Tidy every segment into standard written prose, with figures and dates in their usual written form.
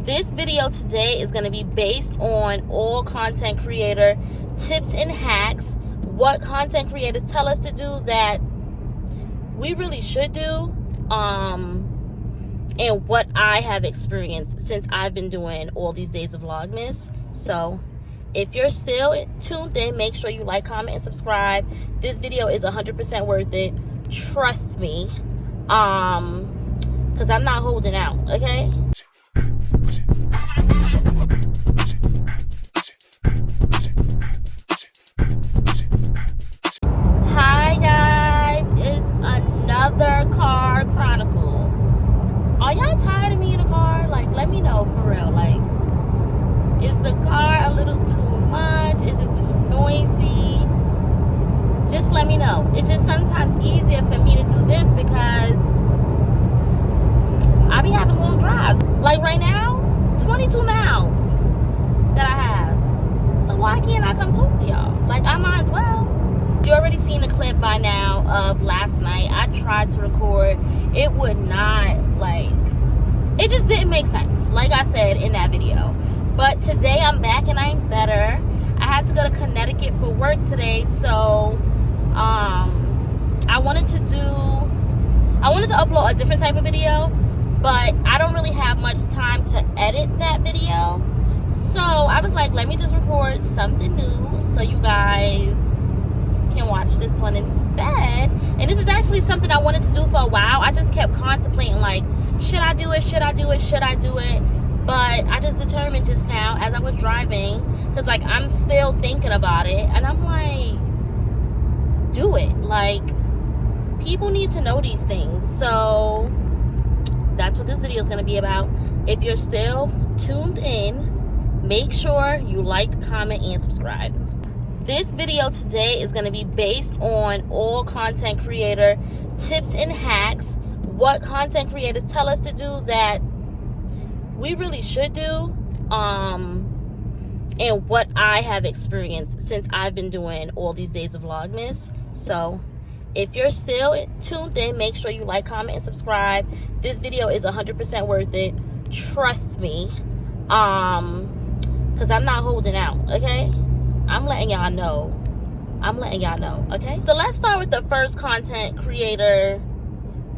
This video today is going to be based on all content creator tips and hacks, what content creators tell us to do that we really should do, and what I have experienced since I've been doing all these days of Vlogmas. So if you're still tuned in, make sure you like, comment, and subscribe. This video is 100% worth it. Trust me. Because I'm not holding out, okay? Hi guys, it's another car chronicle. Are y'all tired of me in a car? Like, let me know for real. Like, is the car a little too much? Is it too noisy? Just let me know. It's just sometimes easier for me to do this because I be having long drives. Like right now, 22 miles that I have. So why can't I come talk to y'all? Like, I might as well. You already seen the clip by now of last night. I tried to record. It would not, like, it just didn't make sense, like I said in that video. But today I'm back and I'm better. I had to go to Connecticut for work today, so I wanted to upload a different type of video, but I don't really have much time to edit that video. So I was like, let me just record something new so you guys can watch this one instead. And this is actually something I wanted to do for a while. I just kept contemplating, like, should I do it, should I do it, should I do it? But I just determined just now as I was driving, because like I'm still thinking about it, and I'm like, do it. Like, people need to know these things. So that's what this video is going to be about. If you're still tuned in, make sure you like, comment, and subscribe. This video today is going to be based on all content creator tips and hacks, what content creators tell us to do that we really should do, and what I have experienced since I've been doing all these days of Vlogmas. So if you're still tuned in, make sure you like, comment, and subscribe. This video is 100% worth it. Trust me. Because I'm not holding out, okay? I'm letting y'all know. Okay? So let's start with the first content creator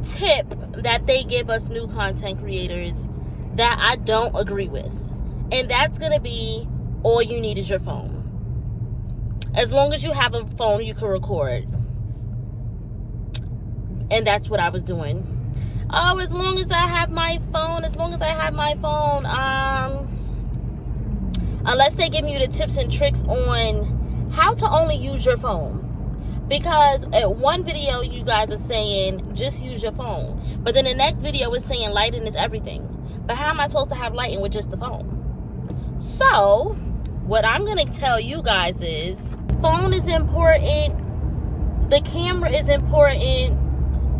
tip that they give us new content creators that I don't agree with. And that's going to be, all you need is your phone. As long as you have a phone, you can record. And that's what I was doing. Oh, as long as I have my phone, unless they give you the tips and tricks on how to only use your phone. Because at one video, you guys are saying, just use your phone. But then the next video is saying lighting is everything. But how am I supposed to have lighting with just the phone? So, what I'm going to tell you guys is, phone is important. The camera is important.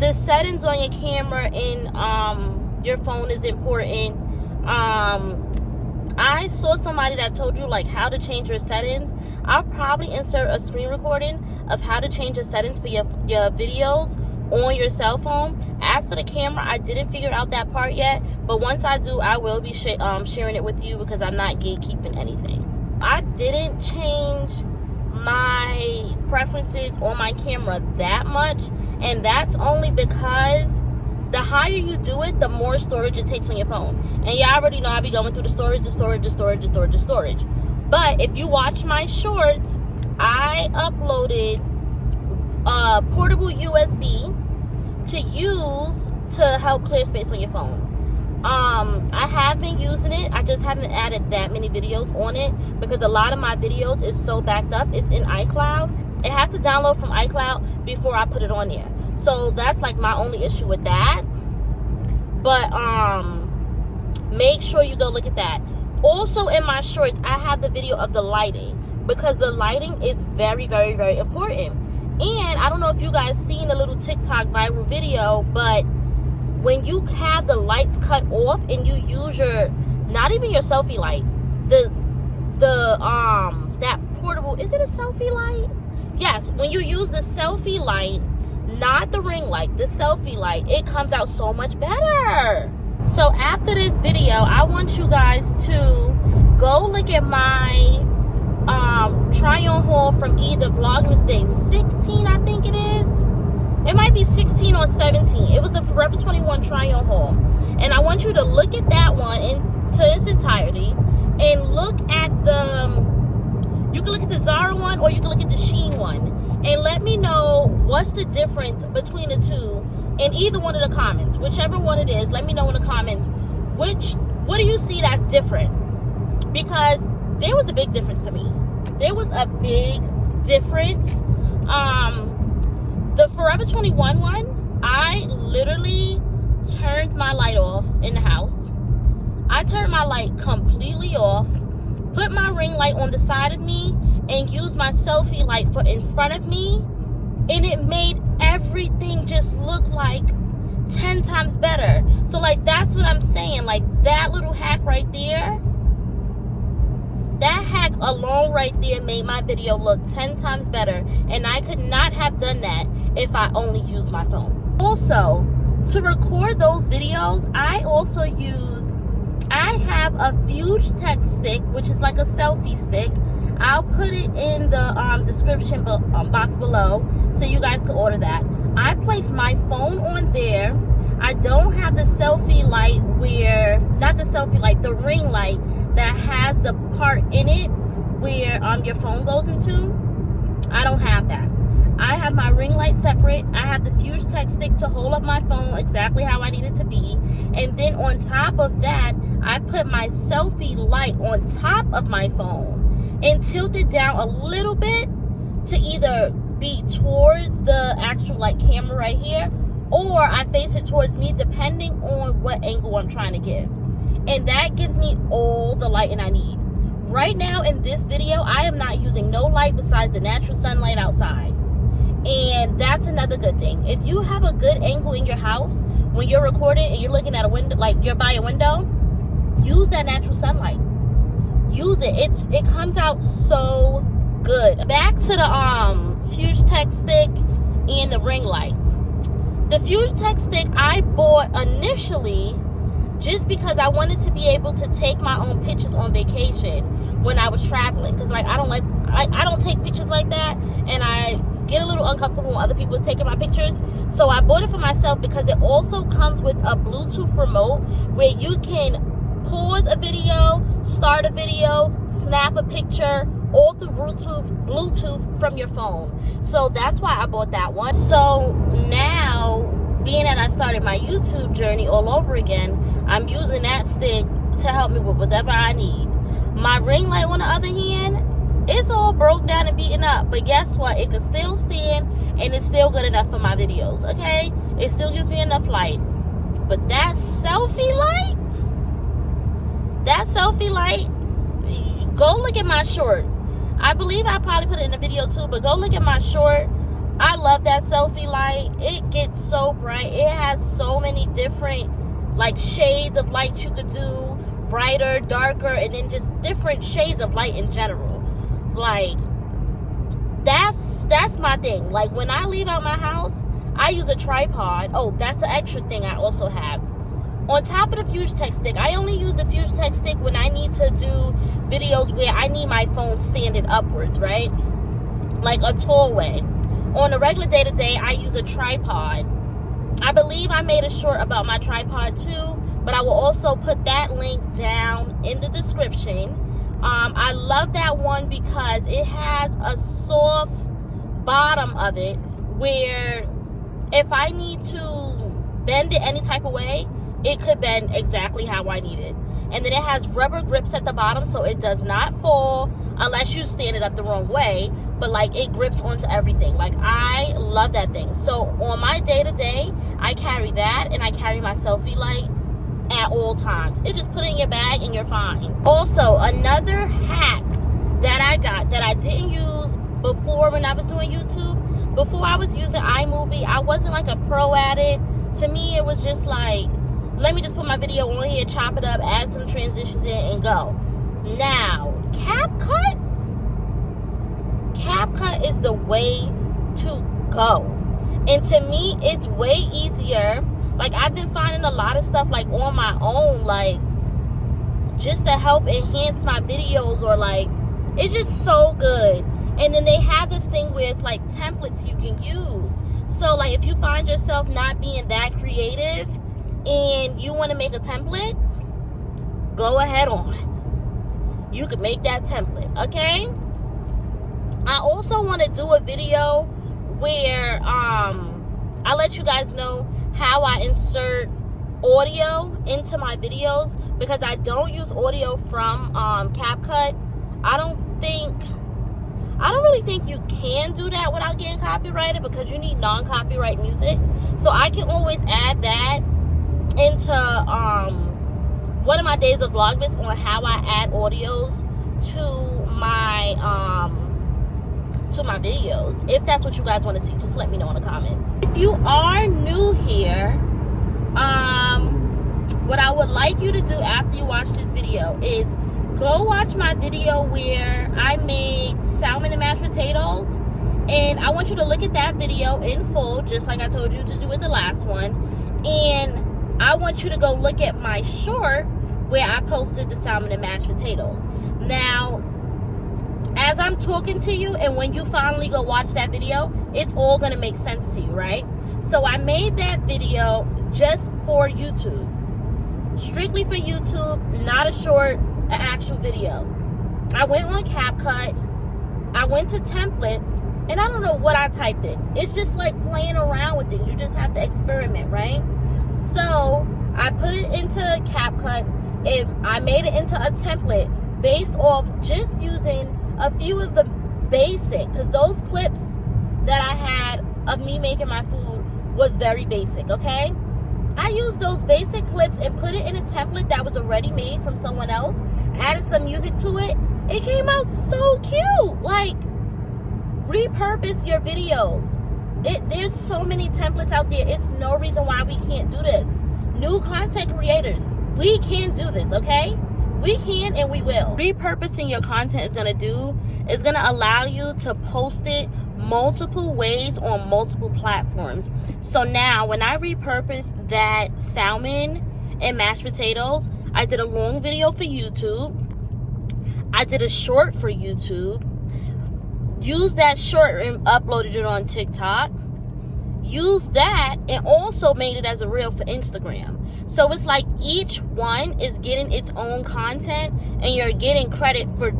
The settings on your camera and your phone is important. I saw somebody that told you like how to change your settings. I'll probably insert a screen recording of how to change the settings for your videos on your cell phone. As for the camera, I didn't figure out that part yet, but once I do, I will be sharing it with you because I'm not gatekeeping anything. I didn't change my preferences on my camera that much, and that's only because the higher you do it, the more storage it takes on your phone. And y'all already know I be going through the storage. But if you watch my shorts, I uploaded portable USB to use to help clear space on your phone. I have been using it. I just haven't added that many videos on it because a lot of my videos is so backed up. It's in iCloud. It has to download from iCloud before I put it on there. So that's like my only issue with that. But make sure you go look at that. Also in my shorts, I have the video of the lighting because the lighting is very, very, very important. And I don't know if you guys seen a little TikTok viral video, but when you have the lights cut off and you use your, not even your selfie light, that portable, is it a selfie light? Yes, when you use the selfie light, not the ring light, the selfie light, it comes out so much better. So after this video, I want you guys to go look at my try on haul from either Vlogmas Day 16, I think it is. It might be 16 or 17. It was the Forever 21 try on haul. And I want you to look at that one into its entirety and look at you can look at the Zara one or you can look at the Shein one. And let me know what's the difference between the two in either one of the comments. Whichever one it is, let me know in the comments what do you see that's different? Because there was a big difference to me. There was a big difference. The Forever 21 one, I literally turned my light off in the house. I turned my light completely off, put my ring light on the side of me, and used my selfie light for in front of me, and it made everything just look like 10 times better. So like, that's what I'm saying. Like, that little hack right there, that hack alone right there made my video look 10 times better, and I could not have done that if I only used my phone. Also, to record those videos, I have a Fuge Tech stick, which is like a selfie stick. I'll put it in the description box below so you guys can order that. I place my phone on there. I don't have the selfie light the ring light that has the part in it where your phone goes into. I don't have that. I have my ring light separate. I have the Fuge Tech stick to hold up my phone exactly how I need it to be. And then on top of that, I put my selfie light on top of my phone and tilt it down a little bit to either be towards the actual camera right here, or I face it towards me depending on what angle I'm trying to give. And that gives me all the lighting I need. Right now in this video, I am not using no light besides the natural sunlight outside. And that's another good thing. If you have a good angle in your house when you're recording and you're looking at a window, like you're by a window, use that natural sunlight. Use it. It comes out so good. Back to the Fuge Tech stick and the ring light. The Fuge Tech stick I bought initially just because I wanted to be able to take my own pictures on vacation when I was traveling. Because I don't take pictures like that, and I get a little uncomfortable when other people are taking my pictures. So I bought it for myself because it also comes with a Bluetooth remote where you can pause a video, start a video, snap a picture, all through Bluetooth from your phone. So that's why I bought that one. So now, being that I started my YouTube journey all over again, I'm using that stick to help me with whatever I need. My ring light, on the other hand, it's all broke down and beaten up, but guess what? It can still stand, and it's still good enough for my videos, okay? It still gives me enough light. But that selfie light, go look at my short. I believe I probably put it in the video too, but go look at my short. I love that selfie light. It gets so bright. It has so many different shades of light you could do, brighter, darker, and then just different shades of light in general. That's my thing. When I leave out my house, I use a tripod. Oh, that's the extra thing I also have. On top of the Fuge Tech stick, I only use the Fuge Tech stick when I need to do videos where I need my phone standing upwards, right? Like a tall way. On a regular day-to-day, I use a tripod. I believe I made a short about my tripod too, but I will also put that link down in the description. I love that one because it has a soft bottom of it where if I need to bend it any type of way, it could bend exactly how I need it. And then it has rubber grips at the bottom so it does not fall unless you stand it up the wrong way, but it grips onto everything. I love that thing. So on my day-to-day, I carry that, and I carry my selfie light at all times. It just put it in your bag and you're fine. Also, another hack that I got that I didn't use before when I was doing YouTube, before I was using iMovie, I wasn't a pro at it. To me, it was just let me just put my video on here, chop it up, add some transitions in, and go. Now, CapCut is the way to go. And to me, it's way easier Like, I've been finding a lot of stuff, like, on my own, like, just to help enhance my videos, or, like, it's just so good. And then they have this thing where it's, like, templates you can use. So, like, if you find yourself not being that creative and you want to make a template, go ahead on it. You can make that template, okay? I also want to do a video where I let you guys know how I insert audio into my videos, because I don't use audio from CapCut. I don't really think you can do that without getting copyrighted, because you need non-copyright music. So I can always add that into one of my days of Vlogmas on how I add audios to my videos. If that's what you guys want to see, just let me know in the comments. If you are new here, what I would like you to do after you watch this video is go watch my video where I made salmon and mashed potatoes. And I want you to look at that video in full, just like I told you to do with the last one. And I want you to go look at my short where I posted the salmon and mashed potatoes. Now, as I'm talking to you, and when you finally go watch that video, it's all going to make sense to you, right? So I made that video just for YouTube. Strictly for YouTube, not a short, an actual video. I went on CapCut, I went to templates, and I don't know what I typed in. It's just like playing around with things. You just have to experiment, right? So I put it into CapCut, and I made it into a template based off just using a few of the basic, because those clips that I had of me making my food was very basic, okay? I used those basic clips and put it in a template that was already made from someone else, added some music to it. It came out so cute. Like, repurpose your videos. There's so many templates out there. It's no reason why we can't do this. New content creators, we can do this, okay? We can and we will. Repurposing your content is going to allow you to post it multiple ways on multiple platforms. So now when I repurposed that salmon and mashed potatoes, I did a long video for YouTube. I did a short for YouTube. Used that short and uploaded it on TikTok. Used that and also made it as a reel for Instagram. So it's like each one is getting its own content, and you're getting credit for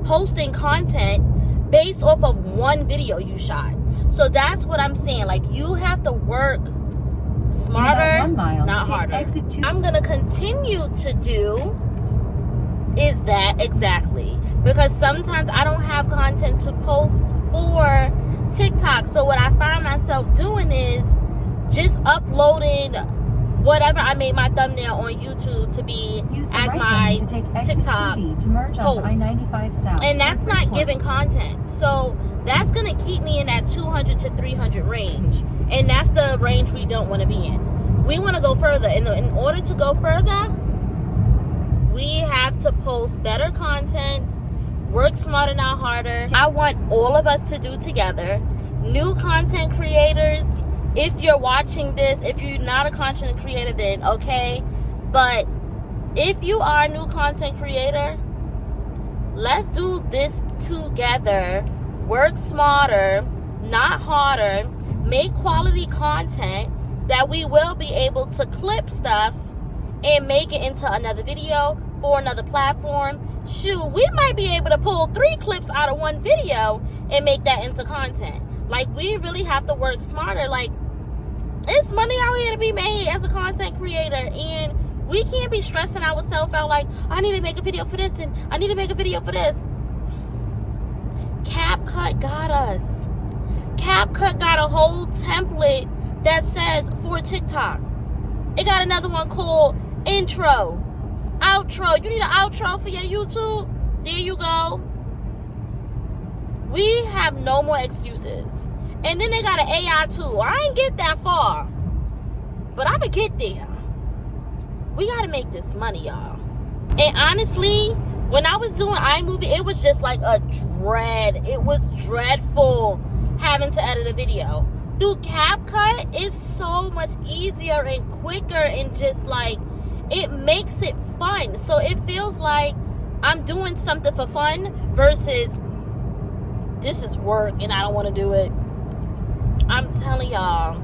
posting content based off of one video you shot. So that's what I'm saying. Like, you have to work smarter, not harder. I'm gonna continue to do is that exactly, because sometimes I don't have content to post for TikTok. So what I find myself doing is just uploading whatever I made my thumbnail on YouTube to be as my TikTok post. And that's not giving content. So that's going to keep me in that 200 to 300 range. And that's the range we don't want to be in. We want to go further. And in order to go further, we have to post better content, work smarter, not harder. I want all of us to do together. New content creators, if you're watching this, if you're not a content creator, then okay. But if you are a new content creator, let's do this together. Work smarter, not harder. Make quality content that we will be able to clip stuff and make it into another video for another platform. Shoot, we might be able to pull 3 clips out of one video and make that into content. Like, we really have to work smarter. Like, it's money out here to be made as a content creator, and we can't be stressing ourselves out like, I need to make a video for this and I need to make a video for this. CapCut got us. CapCut got a whole template that says for TikTok. It got another one called intro, outro. You need an outro for your YouTube? There you go. We have no more excuses. And then they got an AI tool. I ain't get that far, but I'm gonna get there. We gotta make this money, y'all. And honestly, when I was doing iMovie, it was just like a dread. It was dreadful having to edit a video. through CapCut, it's so much easier and quicker, and just like, it makes it fun. So it feels like I'm doing something for fun versus this is work and I don't want to do it. I'm telling y'all.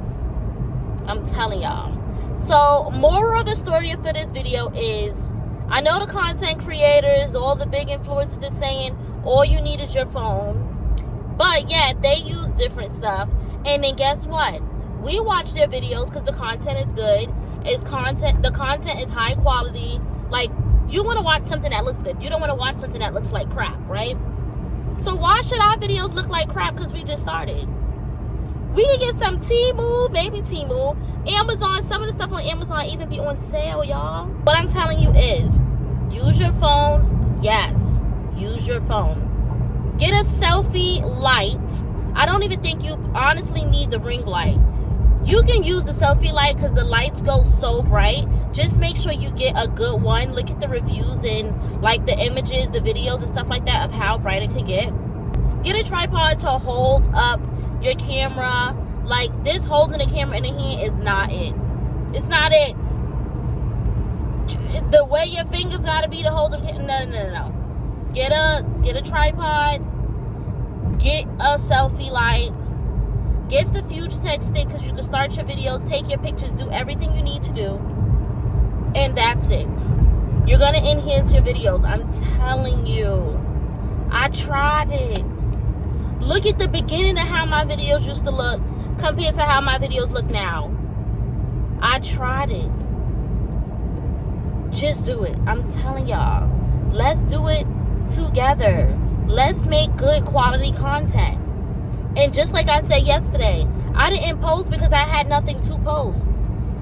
So moral of the story for this video is, I know the content creators, all the big influencers are saying all you need is your phone, but yeah, they use different stuff. And then guess what? We watch their videos because the content is good. The content is high quality. Like, you want to watch something that looks good. You don't want to watch something that looks like crap, right? So why should our videos look like crap because we just started? We can get some Temu, maybe Temu, Amazon. Some of the stuff on Amazon even be on sale, y'all. What I'm telling you is, use your phone. Yes, use your phone. Get a selfie light. I don't even think you honestly need the ring light. You can use the selfie light because the lights go so bright. Just make sure you get a good one. Look at the reviews and like the images, the videos and stuff like that of how bright it could get. Get a tripod to hold up your camera. Like, this holding the camera in the hand is not it. It's not it. The way your fingers gotta be to hold the camera. No. Get a tripod. Get a selfie light. Get the Fuge Tech stick because you can start your videos, take your pictures, do everything you need to do. And that's it. You're going to enhance your videos. I'm telling you. I tried it. Look at the beginning of how my videos used to look compared to how my videos look now. I tried it. Just do it. I'm telling y'all. Let's do it together. Let's make good quality content. And just like I said yesterday, I didn't post because I had nothing to post.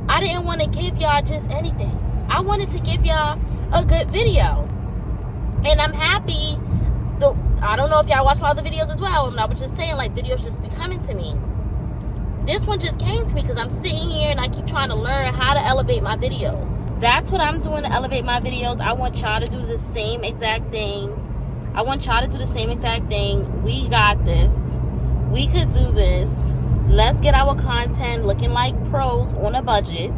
I didn't want to give y'all just anything. I wanted to give y'all a good video. And I'm happy. I don't know if y'all watch my other videos as well. And I was just saying, like, videos just be coming to me. This one just came to me because I'm sitting here and I keep trying to learn how to elevate my videos. That's what I'm doing to elevate my videos. I want y'all to do the same exact thing. We got this. We could do this. Let's get our content looking like pros on a budget.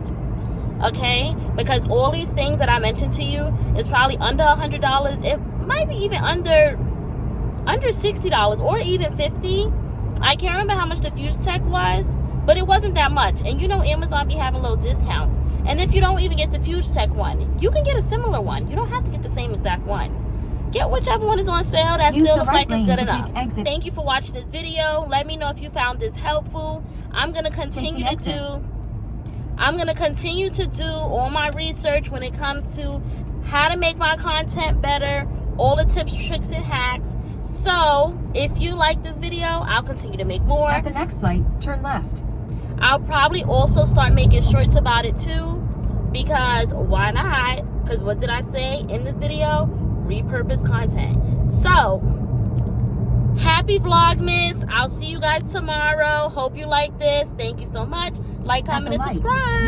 Okay? Because all these things that I mentioned to you is probably under $100. It might be even under $60 or even $50. I can't remember how much the Fuge Tech was, but it wasn't that much. And you know Amazon be having little discounts. And if you don't even get the Fuge Tech one, you can get a similar one. You don't have to get the same exact one. Get whichever one is on sale that still looks like it's good enough. Thank you for watching this video. Let me know if you found this helpful. I'm gonna continue to do all my research when it comes to how to make my content better, all the tips, tricks, and hacks. So if you like this video, I'll continue to make more. At the next light, turn left. I'll probably also start making shorts about it too, because why not? Because what did I say in this video? Repurpose content. So happy Vlogmas. I'll see you guys tomorrow. Hope you like this. Thank you so much. Like, comment, and subscribe.